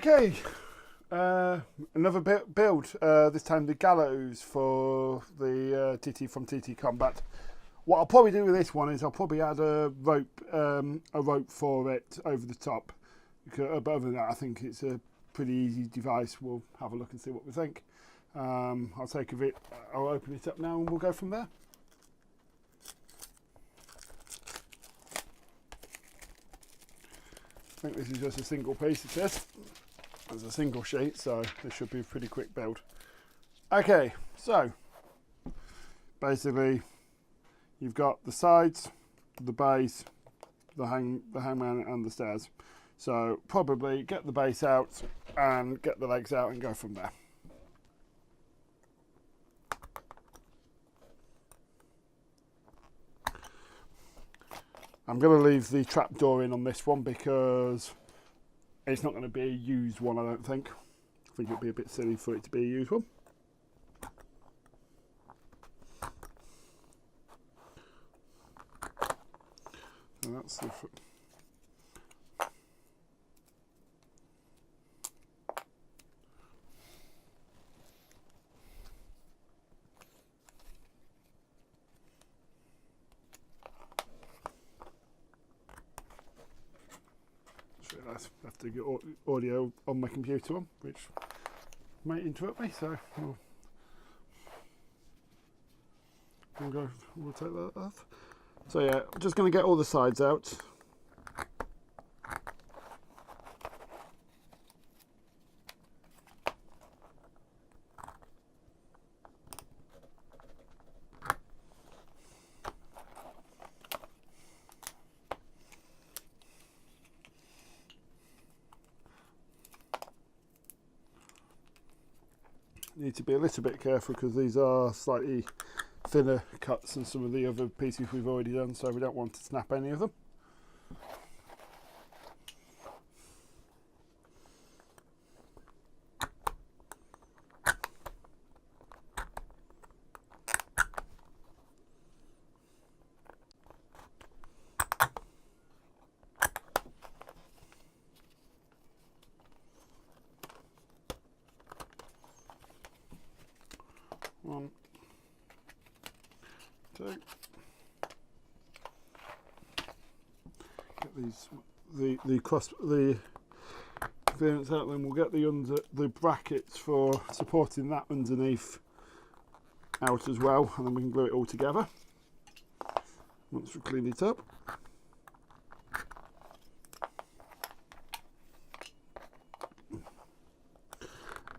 Okay, another build. This time the Gallows for the TT from TTCombat. What I'll probably do with this one is I'll probably add a rope for it over the top. But other than that, I think it's a pretty easy device. We'll have a look and see what we think. I'll open it up now and we'll go from there. I think this is just a single piece, it is. There's a single sheet, so this should be a pretty quick build. Okay, so basically you've got the sides, the base, the hangman and the stairs. So probably get the base out and get the legs out and go from there. I'm going to leave the trapdoor in on this one because it's not going to be a used one, I don't think. I think it'd be a bit silly for it to be a used one. So that's the I have to get audio on my computer on, which might interrupt me, so we'll take that off. So yeah, I'm just going to get all the sides out. Need to be a little bit careful because these are slightly thinner cuts than some of the other pieces we've already done, so we don't want to snap any of them. One, two. Get the clearance out, then we'll get the brackets for supporting that underneath out as well, and then we can glue it all together once we've cleaned it up.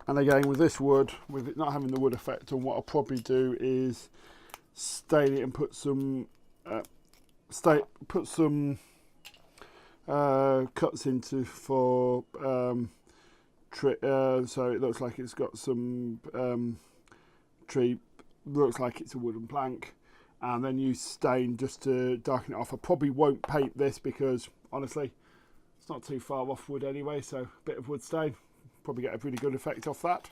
And again, with this wood, with it not having the wood effect on, what I'll probably do is stain it and put some cuts into for so it looks like it's got some tree, looks like it's a wooden plank, and then use stain just to darken it off. I probably won't paint this because honestly it's not too far off wood anyway, so a bit of wood stain probably get a pretty good effect off that.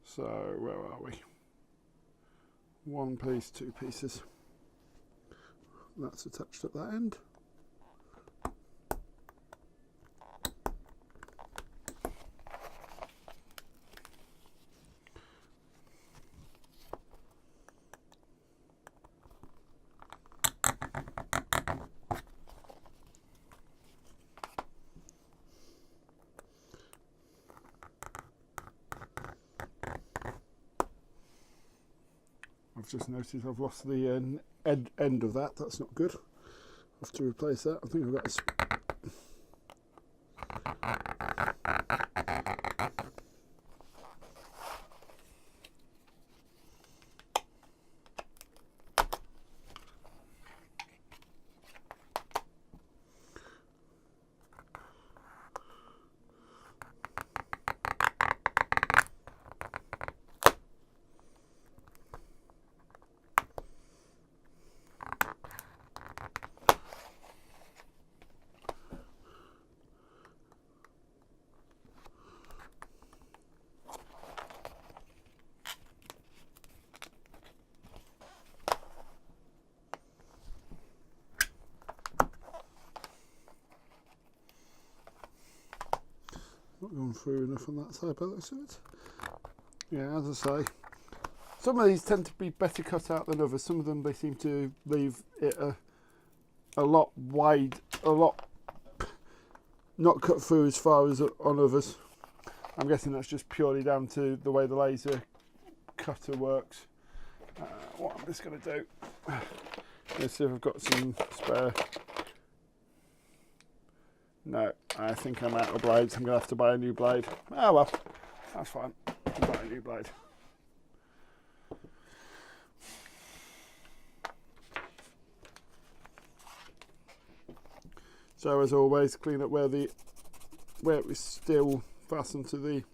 So where are we? One piece, two pieces. That's attached at that end. I've just noticed I've lost the end of that. That's not good. I have to replace that. I think I've got gone through enough on that side by the looks of it. Yeah, as I say, some of these tend to be better cut out than others. Some of them, they seem to leave it a lot wide, a lot not cut through as far as on others. I'm guessing that's just purely down to the way the laser cutter works. What I'm just going to do, let's see if I've got some spare. No, I think I'm out of blades. I'm going to have to buy a new blade. Oh well, that's fine. I'll buy a new blade. So as always, clean up where it was still fastened to the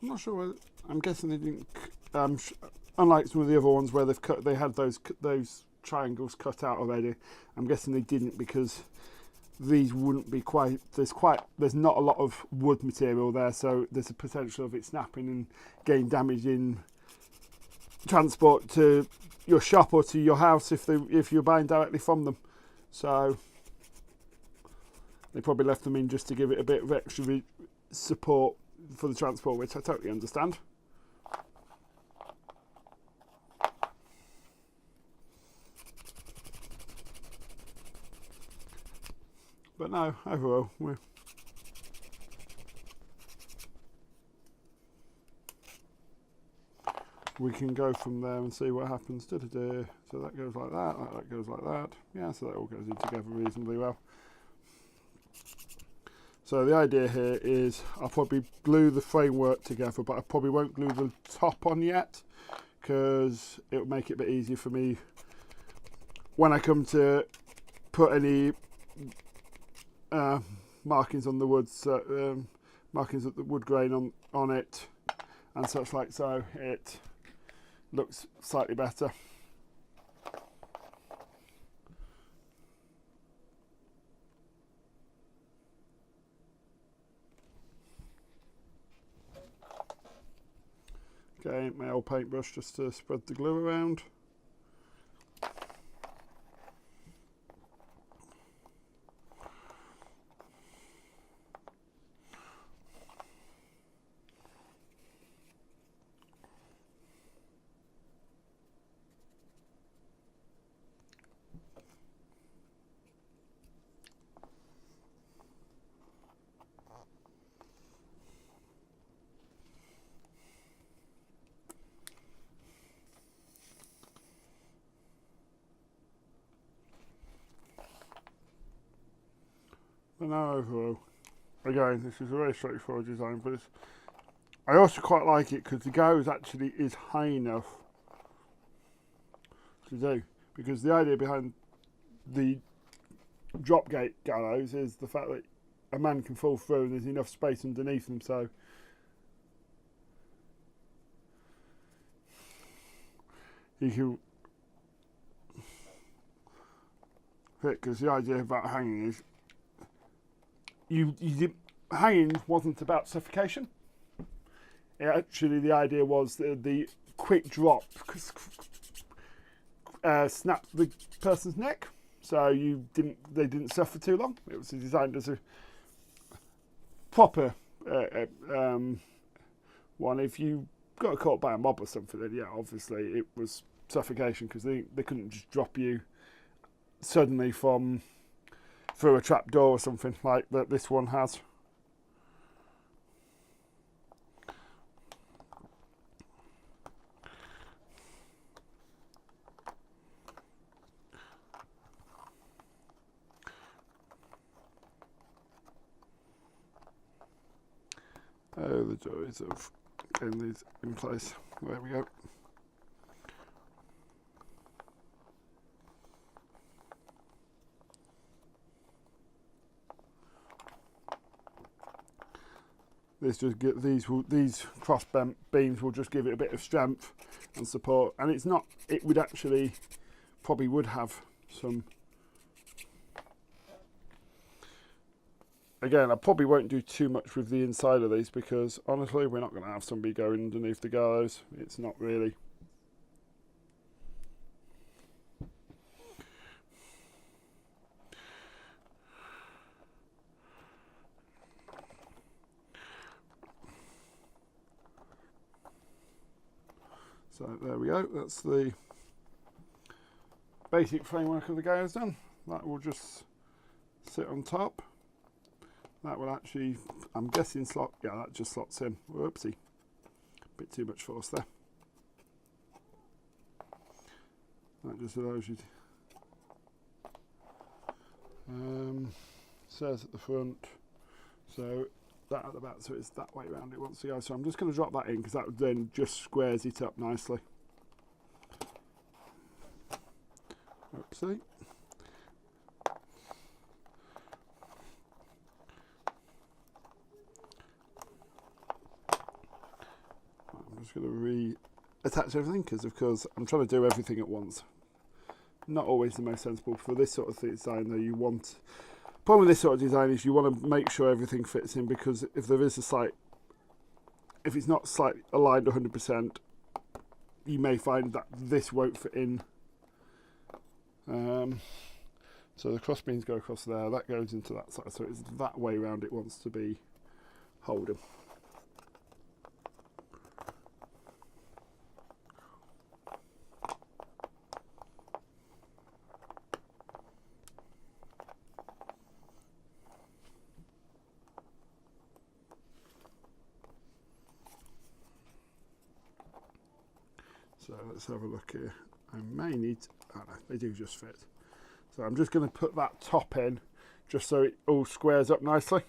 I'm not sure whether, I'm guessing they didn't, unlike some of the other ones where they had those triangles cut out already. I'm guessing they didn't because these wouldn't be quite, there's not a lot of wood material there, so there's a potential of it snapping and getting damage in transport to your shop or to your house if you're buying directly from them. So they probably left them in just to give it a bit of extra support for the transport, which I totally understand. But no, overall, we can go from there and see what happens. So that goes like that goes like that. Yeah, so that all goes in together reasonably well. So the idea here is I'll probably glue the framework together, but I probably won't glue the top on yet because it will make it a bit easier for me when I come to put any markings on the wood, markings of the wood grain on it and such like, so it looks slightly better. Okay, my old paintbrush just to spread the glue around. But now overall, again, this is a very straightforward design, but I also quite like it because the Gallows actually is high enough to do, because the idea behind the drop gate Gallows is the fact that a man can fall through and there's enough space underneath them, so you can fit, because the idea about hanging is hanging wasn't about suffocation. Actually, the idea was the quick drop snapped the person's neck, so they didn't suffer too long. It was designed as a proper one. If you got caught by a mob or something, then yeah, obviously it was suffocation, because they couldn't just drop you suddenly through a trap door or something like that this one has. Oh, the joys of getting these in place. There we go. These cross beams will just give it a bit of strength and support, and it would actually probably would have some again, I probably won't do too much with the inside of these because honestly, we're not going to have somebody going underneath the gallows. It's not really. So there we go. That's the basic framework of the gallows done. That will just sit on top. That will actually, I'm guessing, slot. Yeah, that just slots in. Whoopsie. Bit too much force there. That just allows you to. Says at the front. So that at the back, so it's that way around it wants to go. So I'm just going to drop that in because that then just squares it up nicely. Oopsie. I'm just going to re-attach everything because, of course, I'm trying to do everything at once. Not always the most sensible for this sort of design, though. You want. Problem with this sort of design is you want to make sure everything fits in, because if there is a slight, if it's not slightly aligned 100%, you may find that this won't fit in. So the cross beams go across there, that goes into that side, so it's that way around it wants to be holding. So let's have a look here. I may need, oh no, they do just fit. So I'm just going to put that top in just so it all squares up nicely.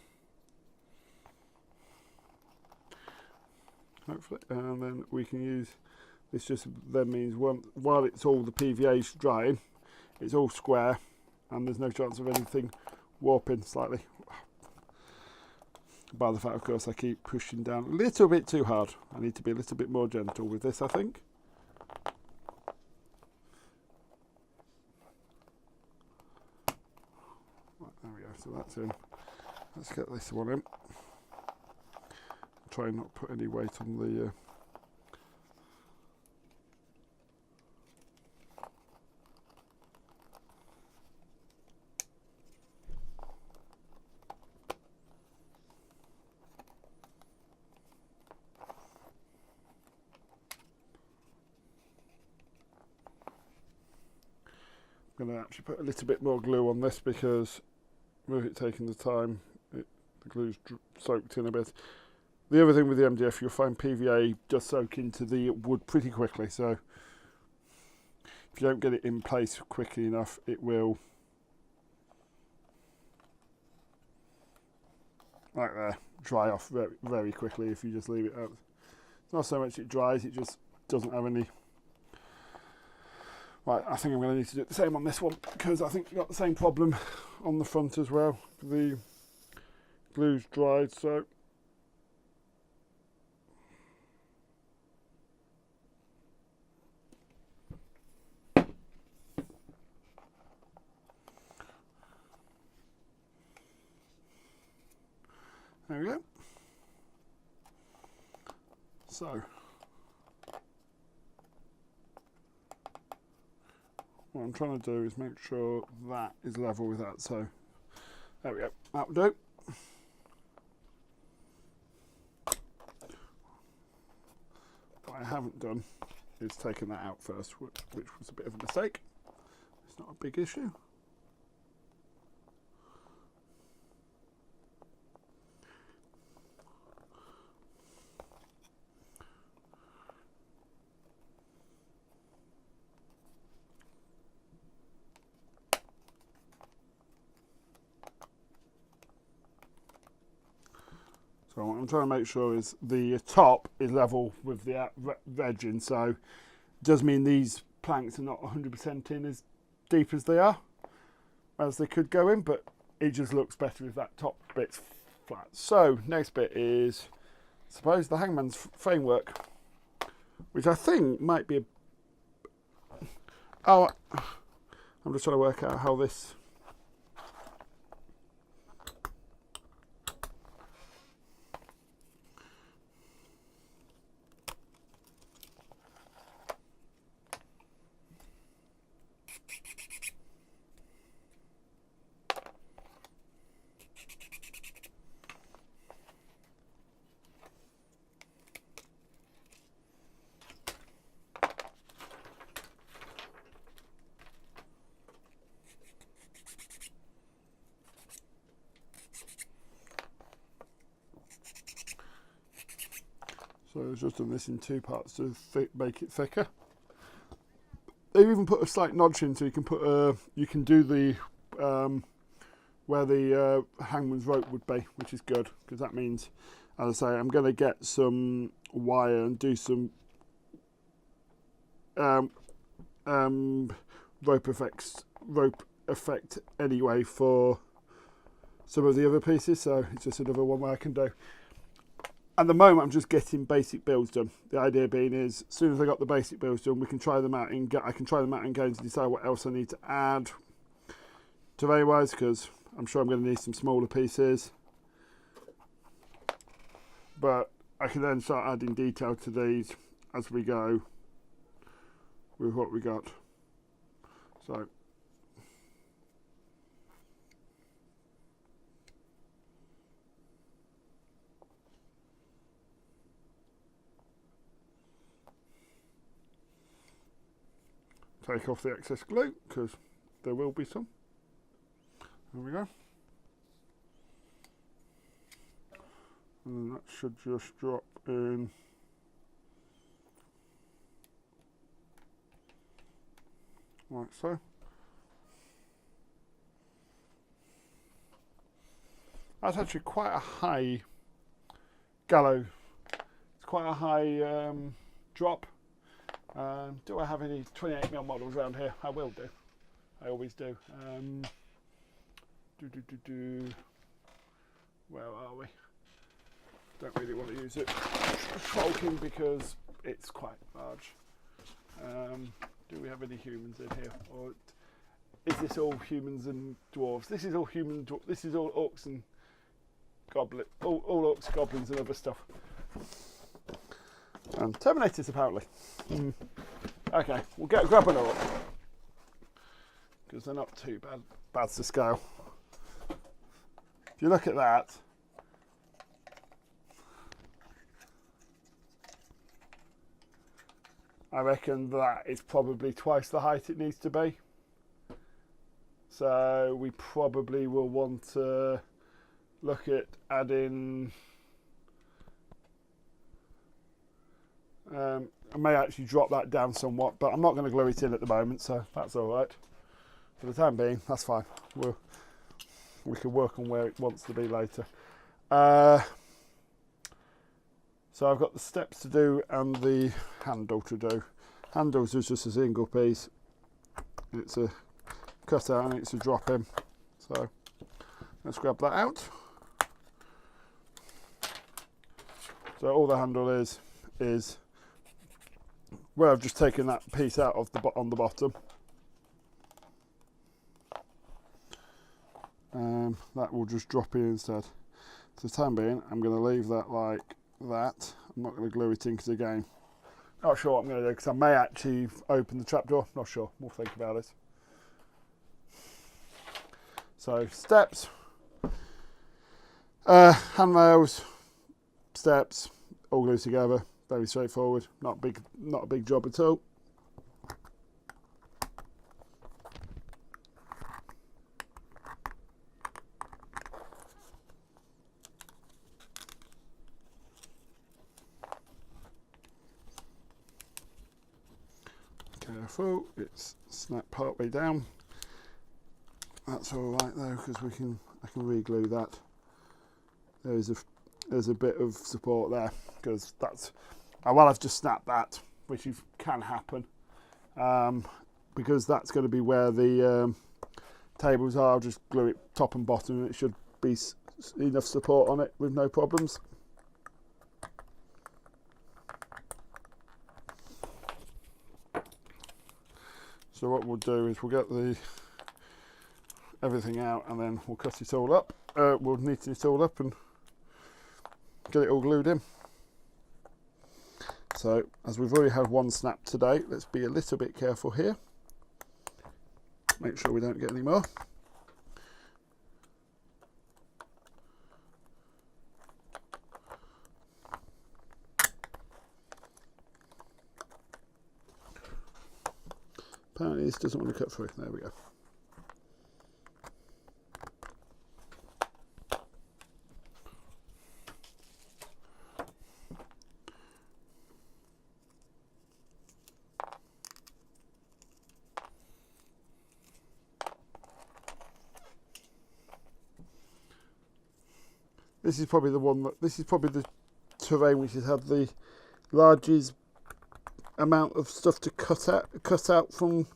Hopefully, and then we can use, this just then means while it's all the PVA's drying, it's all square and there's no chance of anything warping slightly. By the fact, of course, I keep pushing down a little bit too hard. I need to be a little bit more gentle with this, I think. There we go, so that's in. Let's get this one in. Try and not put any weight on the I'm going to actually put a little bit more glue on this because with it taking the time, the glue's soaked in a bit. The other thing with the MDF, you'll find PVA does soak into the wood pretty quickly, so if you don't get it in place quickly enough, it will, like there, dry off very, very quickly if you just leave it out. It's not so much it dries, it just doesn't have any. Right, I think I'm going to need to do the same on this one because I think we've got the same problem on the front as well. The glue's dried, so there we go. So what I'm trying to do is make sure that is level with that. So there we go. That will do. What I haven't done is taken that out first, which was a bit of a mistake. It's not a big issue. So what I'm trying to make sure is the top is level with the edging, so it does mean these planks are not 100% in as deep as they are, as they could go in, but it just looks better if that top bit's flat. So next bit is, I suppose, the hangman's framework, which I think might be I'm just trying to work out how this, I've just done this in 2 parts to make it thicker. They've even put a slight notch in, so you can put you can do the where the hangman's rope would be, which is good, because that means, as I say, I'm going to get some wire and do some rope effect anyway for some of the other pieces, so it's just another one where I can do. At the moment, I'm just getting basic builds done. The idea being is, as soon as I got the basic builds done, we can try them out and I can try them out and go to decide what else I need to add terrain-wise, because I'm sure I'm going to need some smaller pieces. But I can then start adding detail to these as we go with what we got. So take off the excess glue, because there will be some. There we go. And that should just drop in. Like so. That's actually quite a high gallows. It's quite a high drop. Do I have any 28mm models around here? I will do. I always do. Where are we? Don't really want to use it shulking because it's quite large. Do we have any humans in here, or is this all humans and dwarves? This is all human. This is all orcs and goblin. All orcs, goblins, and other stuff. And Terminators apparently. Okay, we'll grab an orc because they're not too bad to scale. If you look at that, I reckon that is probably twice the height it needs to be. So we probably will want to look at adding. I may actually drop that down somewhat, but I'm not going to glue it in at the moment, so that's all right. For the time being, that's fine. We can work on where it wants to be later. So I've got the steps to do and the handle to do. Handles is just a single piece. It's a cut out and it's a drop in. So let's grab that out. So all the handle is where I've just taken that piece out of on the bottom. That will just drop in instead. For the time being, I'm going to leave that like that. I'm not going to glue it in because, again, not sure what I'm going to do, because I may actually open the trapdoor. Not sure. We'll think about it. So steps, handrails, steps, all glued together. Very straightforward. Not a big job at all. Careful, it's snapped part way down. That's all right though, because I can re-glue that. There's a bit of support there, because that's well, I've just snapped that, which can happen, because that's going to be where the tables are. I'll just glue it top and bottom, and it should be enough support on it with no problems. So what we'll do is we'll get everything out, and then we'll cut it all up. We'll neaten it all up and get it all glued in. So, as we've already had one snap today, let's be a little bit careful here. Make sure we don't get any more. Apparently this doesn't want to cut through. There we go. This is probably the one that, this is probably the terrain which has had the largest amount of stuff to cut out from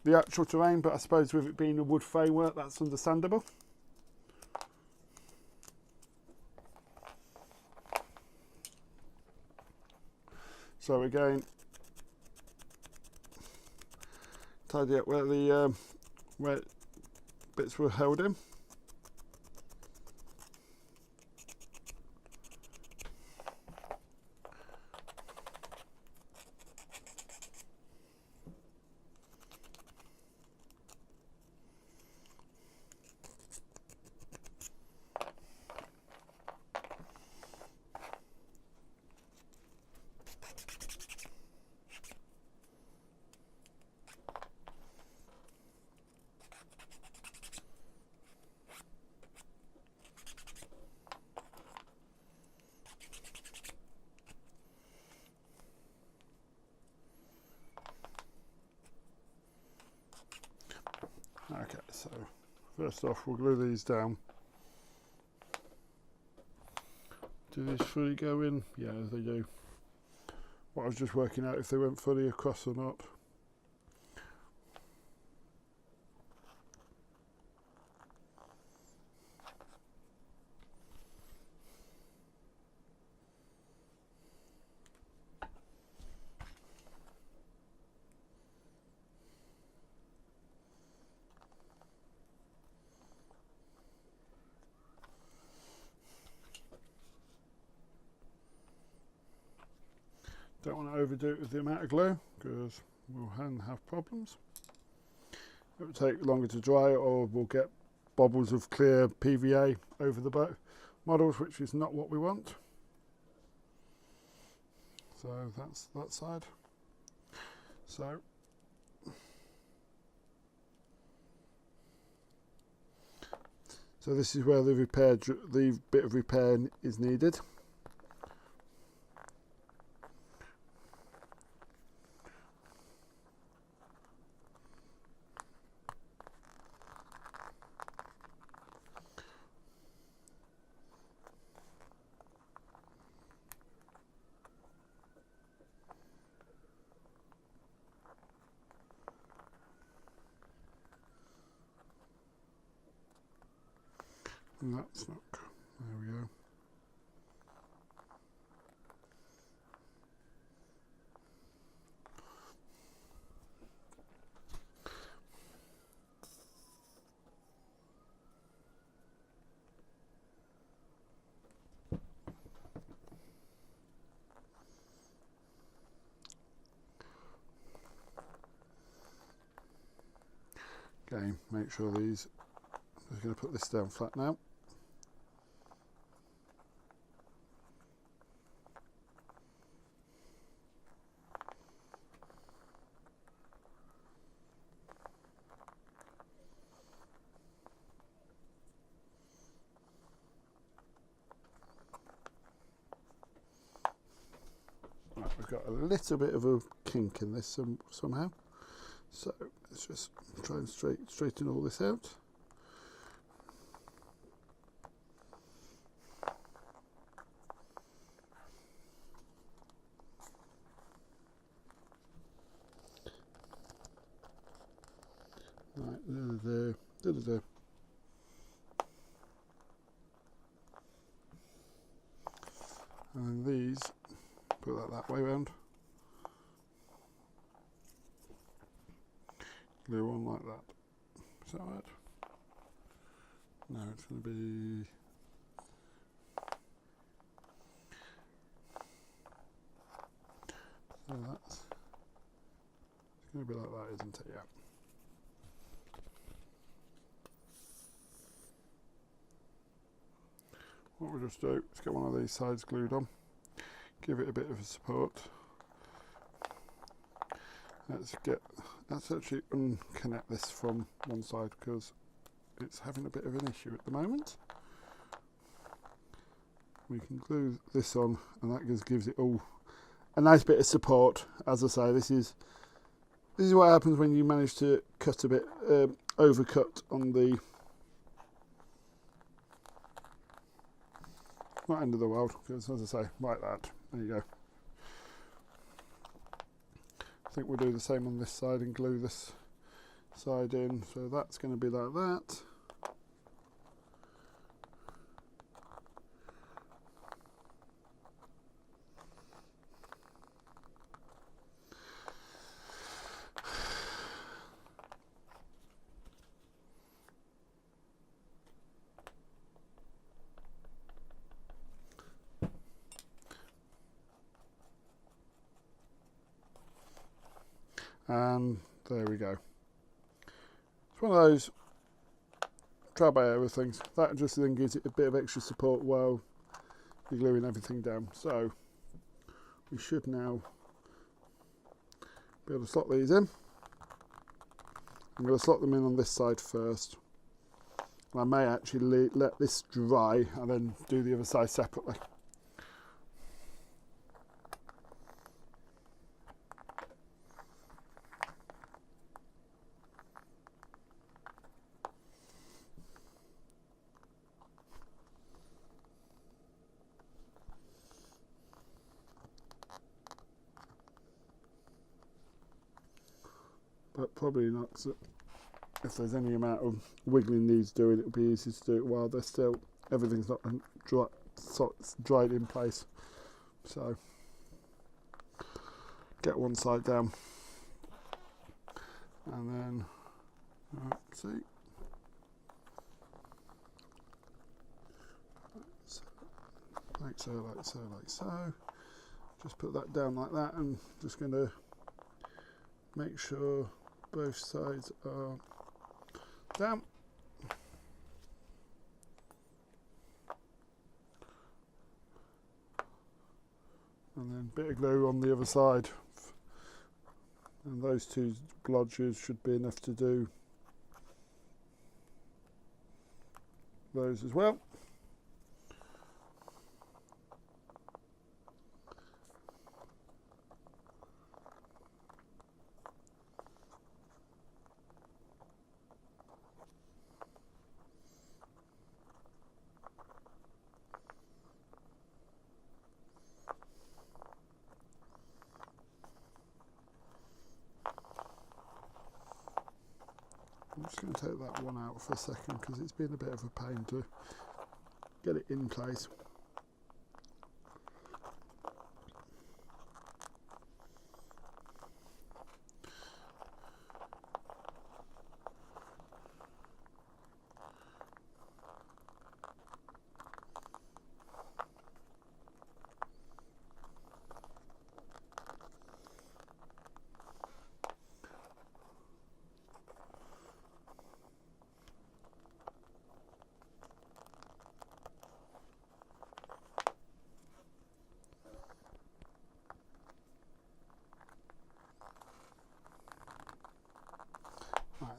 the actual terrain, but I suppose with it being a wood framework, that's understandable. So again, tidy up where the where bits were held in. Okay, so first off we'll glue these down. Do these fully go in? Yeah, they do. What I was just working out if they went fully across or not. Don't want to overdo it with the amount of glue because we'll have problems. It will take longer to dry, or we'll get bubbles of clear PVA over the models, which is not what we want. So that's that side. So this is where the bit of repair is needed. And that's not, there we go. Okay, make sure these, I'm just going to put this down flat now. Right, we've got a little bit of a kink in this somehow. So let's just try and straighten all this out. Right, there. And then these, put that way round. Glue on like that. Is that right? No, it's going to be. So that's. It's going to be like that, isn't it? Yeah. What we'll just do is get one of these sides glued on, give it a bit of a support. Let's actually unconnect this from one side because it's having a bit of an issue at the moment. We can glue this on, and that just gives it all a nice bit of support. As I say, this is what happens when you manage to cut a bit overcut on the not end of the world, because as I say, like that, there you go. I think we'll do the same on this side and glue this side in, so that's going to be like that. And there we go. It's one of those try by error things. That just then gives it a bit of extra support while you're gluing everything down. So we should now be able to slot these in. I'm going to slot them in on this side first. I may actually let this dry and then do the other side separately. But probably not, so if there's any amount of wiggling needs doing, it'll be easy to do it while they're still, everything's not dry, so it's dried in place. So get one side down and then see, like so, like so, like so. Just put that down like that, and just going to make sure both sides are down. And then a bit of glue on the other side. And those two blodges should be enough to do those as well. I'm just going to take that one out for a second because it's been a bit of a pain to get it in place.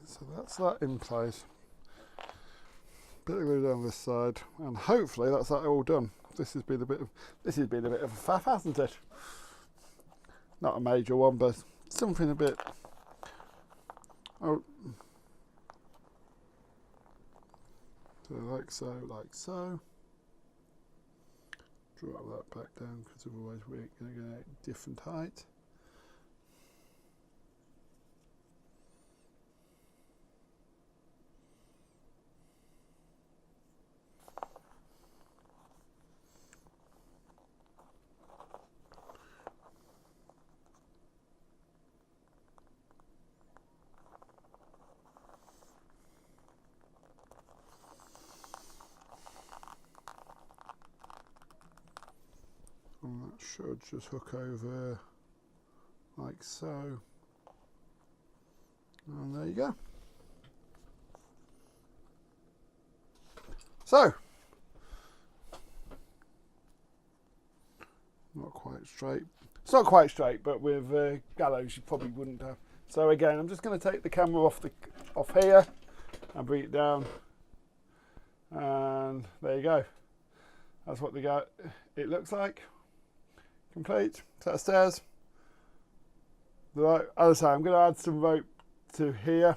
So that's that in place. Bit of glue down this side, and hopefully that's that all done. This has been a bit of a faff, hasn't it? Not a major one, but something a bit. Oh, so like so, like so. Drop that back down because otherwise we're going to get a different height. And that should just hook over like so. And there you go. So, not quite straight. It's not quite straight, but with Gallows you probably wouldn't have. So again, I'm just going to take the camera off here and bring it down. And there you go. That's what it looks like. Complete set of stairs. Right, as I say, I'm going to add some rope to here.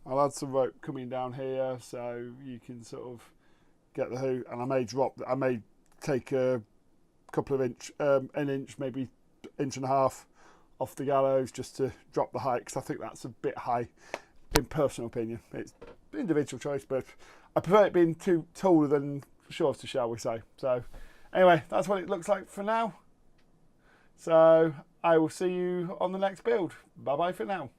I'll add some rope coming down here so you can sort of get the hoop, and I may take a couple of an inch, maybe inch and a half off the gallows just to drop the height, because I think that's a bit high in personal opinion. It's individual choice, but I prefer it being taller than shorter, shall we say. So anyway, that's what it looks like for now. So I will see you on the next build. Bye bye for now.